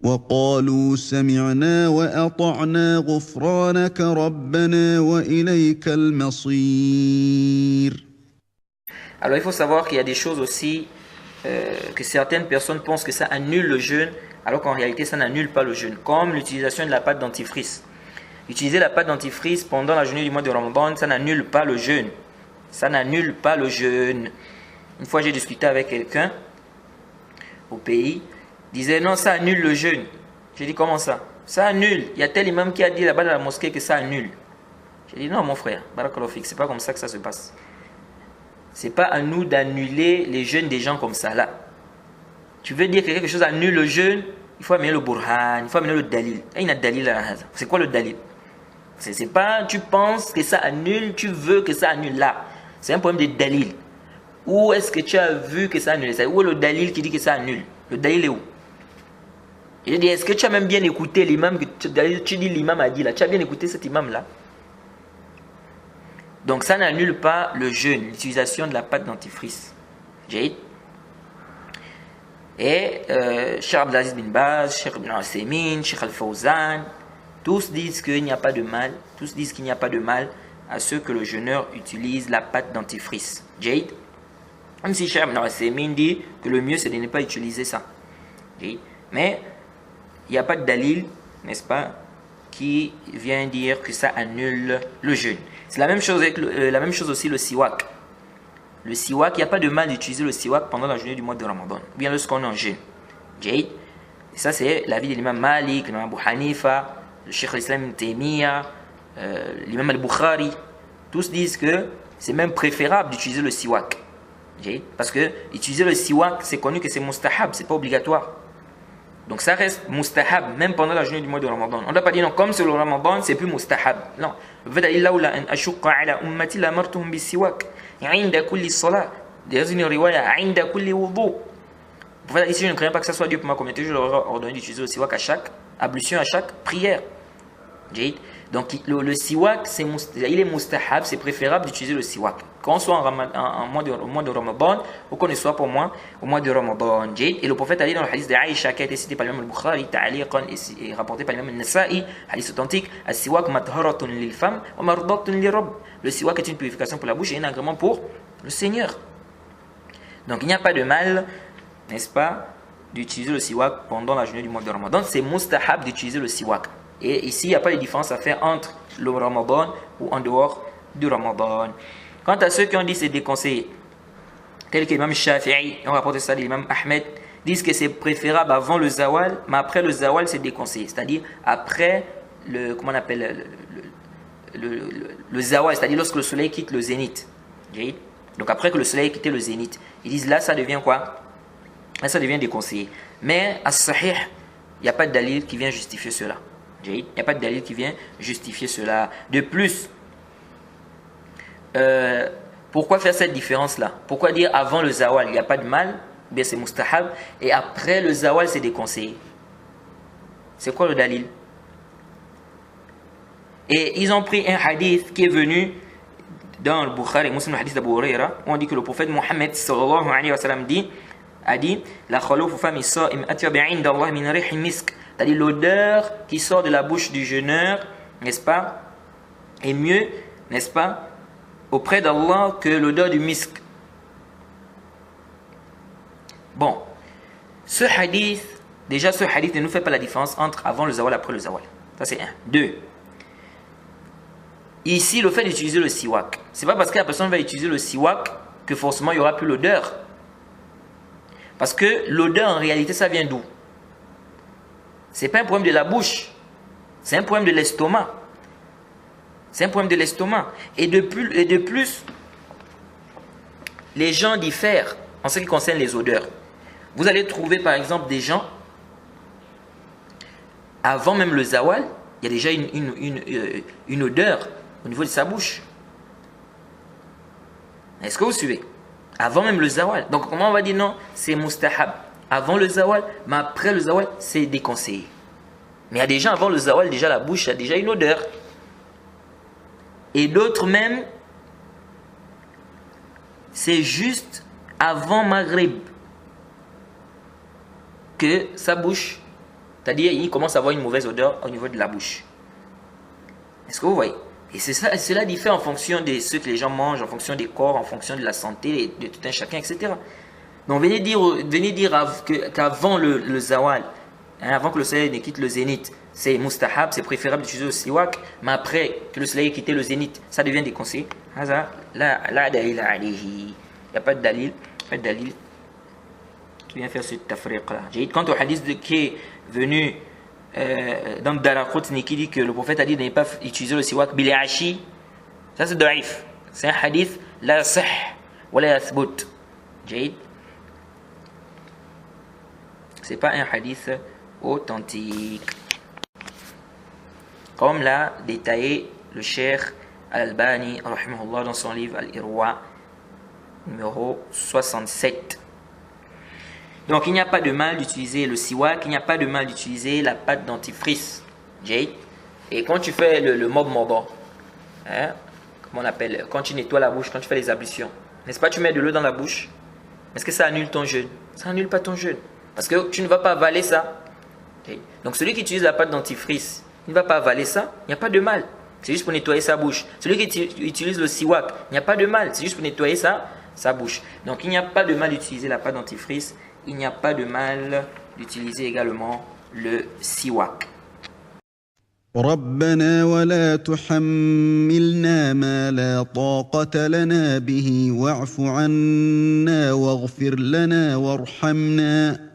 وقالوا سمعنا وأطعنا غفرانك ربنا وإليك المصير. Alors il faut savoir qu'il y a des choses aussi que certaines personnes pensent que ça annule le jeûne, alors qu'en réalité ça n'annule pas le jeûne, comme l'utilisation de la pâte dentifrice. Utiliser la pâte dentifrice pendant la journée du mois de Ramadan, ça n'annule pas le jeûne. Ça n'annule pas le jeûne. Une fois j'ai discuté avec quelqu'un au pays, il disait non, ça annule le jeûne. J'ai dit comment ça? Ça annule. Il y a tel imam qui a dit là-bas dans la mosquée que ça annule. J'ai dit non mon frère, Barakallahu fik, c'est pas comme ça que ça se passe. C'est pas à nous d'annuler les jeûnes des gens comme ça là. Tu veux dire que quelque chose annule le jeûne, il faut amener le burhan, il faut amener le dalil. C'est quoi le dalil? C'est pas tu penses que ça annule, tu veux que ça annule là. C'est un problème de dalil. Où est-ce que tu as vu que ça annule? Où est le dalil qui dit que ça annule? Le dalil est où? Je dis, est-ce que tu as même bien écouté l'imam? Tu dis l'imam a dit là. Tu as bien écouté cet imam là? Donc ça n'annule pas le jeûne, l'utilisation de la pâte dentifrice. J'ai et Cheikh Abdelaziz bin Baz, Cheikh Ibn Al-Saymin, Cheikh Al-Fawzan, tous disent qu'il n'y a pas de mal, tous disent qu'il n'y a pas de mal à ceux que le jeûneur utilise la pâte dentifrice. Jade. Même si Cheikh Ibn Al-Saymin dit que le mieux c'est de ne pas utiliser ça. Jade. Mais il n'y a pas de dalil, n'est-ce pas, qui vient dire que ça annule le jeûne. C'est la même chose avec la même chose aussi le siwak. Le siwak, il n'y a pas de mal d'utiliser le siwak pendant la journée du mois de Ramadan, ou bien lorsqu'on est en jeûne. Jade. Et ça c'est l'avis de l'imam Malik, l'imam Abu Hanifa, le Cheikh al-Islam Ibn Taymiyyah, l'imam al-Bukhari. Tous disent que c'est même préférable d'utiliser le siwak. Jade. Parce que utiliser le siwak, c'est connu que c'est mustahab, c'est pas obligatoire. Donc ça reste mustahab, même pendant la journée du mois de Ramadan. On ne doit pas dire non, comme c'est le Ramadan, c'est plus mustahab. Non. Dans une riwaya, ici je ne crains pas que ça soit Dieu pour ma communauté, je leur ai ordonné d'utiliser le siwak à chaque ablution, à chaque prière. Donc le siwak, il est mustahab, c'est préférable d'utiliser le siwak. Qu'on soit au mois de Ramadan ou qu'on ne soit pas au mois de Ramadan. Et le prophète a dit dans le hadith d'Aïcha qui a été cité par l'imam al-Bukhari, et rapporté par l'imam al-Nasa'i, hadith authentique, as-siwak matharatun lil fam wa mardatun lir rabb. Le siwak est une purification pour la bouche et un agrément pour le Seigneur. Donc il n'y a pas de mal, n'est-ce pas, d'utiliser le siwak pendant la journée du mois de Ramadan. C'est mustahab d'utiliser le siwak. Et ici, il n'y a pas de différence à faire entre le Ramadan ou en dehors du Ramadan. Quant à ceux qui ont dit que c'est déconseillé, tels que l'imam Shafi'i, on rapporte ça de l'imam Ahmed, disent que c'est préférable avant le zawal, mais après le zawal, c'est déconseillé. C'est-à-dire après le, comment on appelle, le zawal, c'est-à-dire lorsque le soleil quitte le zénith. Donc après que le soleil ait quitté le zénith, ils disent là, ça devient quoi? Là, ça devient déconseillé. Mais à Sahih, il n'y a pas de dalil qui vient justifier cela. Il n'y a pas de dalil qui vient justifier cela. De plus, pourquoi faire cette différence-là? Pourquoi dire avant le zawal, il n'y a pas de mal, bien c'est mustahab, et après le zawal, c'est déconseillé? C'est quoi le dalil? Et ils ont pris un hadith qui est venu dans le Bukhari, Muslim, le hadith d'Abu Huraira, où on dit que le prophète Mohammed sallallahu alayhi wa sallam a dit la khalofu fami sa'im atyabi 'inda Allah min rih misk. C'est-à-dire l'odeur qui sort de la bouche du jeûneur, n'est-ce pas, est mieux, n'est-ce pas, auprès d'Allah que l'odeur du misk. Bon, ce hadith ne nous fait pas la différence entre avant le zawal et après le zawal. Ça c'est un. Deux, ici le fait d'utiliser le siwak, c'est pas parce que la personne va utiliser le siwak que forcément il n'y aura plus l'odeur. Parce que l'odeur en réalité ça vient d'où? C'est pas un problème de la bouche, c'est un problème de l'estomac. C'est un problème de l'estomac. Et de plus, les gens diffèrent en ce qui concerne les odeurs. Vous allez trouver par exemple des gens, avant même le zawal, il y a déjà une odeur au niveau de sa bouche. Est-ce que vous suivez? Avant même le zawal. Donc comment on va dire non? C'est mustahab. Avant le zawal, mais après le zawal, c'est déconseillé. Mais il y a des gens avant le zawal, déjà la bouche a déjà une odeur. Et d'autres même, c'est juste avant Maghrib que sa bouche, C'est-à-dire, il commence à avoir une mauvaise odeur au niveau de la bouche. Est-ce que vous voyez? Et cela diffère en fonction de ce que les gens mangent, en fonction des corps, en fonction de la santé de tout un chacun, etc. Donc, venez dire qu'avant le zawal, hein, avant que le soleil ne quitte le zénith, c'est mustahab, c'est préférable d'utiliser le siwak, mais après que le soleil ait quitté le zénith, ça devient déconseillé. La dalil alayhi. Il n'y a pas de dalil, qui vient faire ce tafriq-là. Quant au hadith qui est venu dans Daraqutni qui dit que le prophète a dit de ne pas utiliser le siwak bilashi, ça c'est daif. C'est un hadith la sah wa la yathbut. C'est pas un hadith authentique. Comme l'a détaillé le cheikh Al-Albani rahimahullah dans son livre Al-Irwa numéro 67. Donc il n'y a pas de mal d'utiliser le siwak, il n'y a pas de mal d'utiliser la pâte dentifrice. Et quand tu fais le mob mobo, hein, comment on appelle, quand tu nettoies la bouche, quand tu fais les ablutions, n'est-ce pas, tu mets de l'eau dans la bouche? Est-ce que ça annule ton jeûne? Ça annule pas ton jeûne. Parce que tu ne vas pas avaler ça. Donc celui qui utilise la pâte dentifrice, il ne va pas avaler ça, il n'y a pas de mal. C'est juste pour nettoyer sa bouche. Celui qui utilise le siwak, il n'y a pas de mal. C'est juste pour nettoyer sa bouche. Donc il n'y a pas de mal d'utiliser la pâte dentifrice. Il n'y a pas de mal d'utiliser également le siwak. ربنا ولا تحملنا ما لا طاقة لنا به واعف عنا واغفر لنا وارحمنا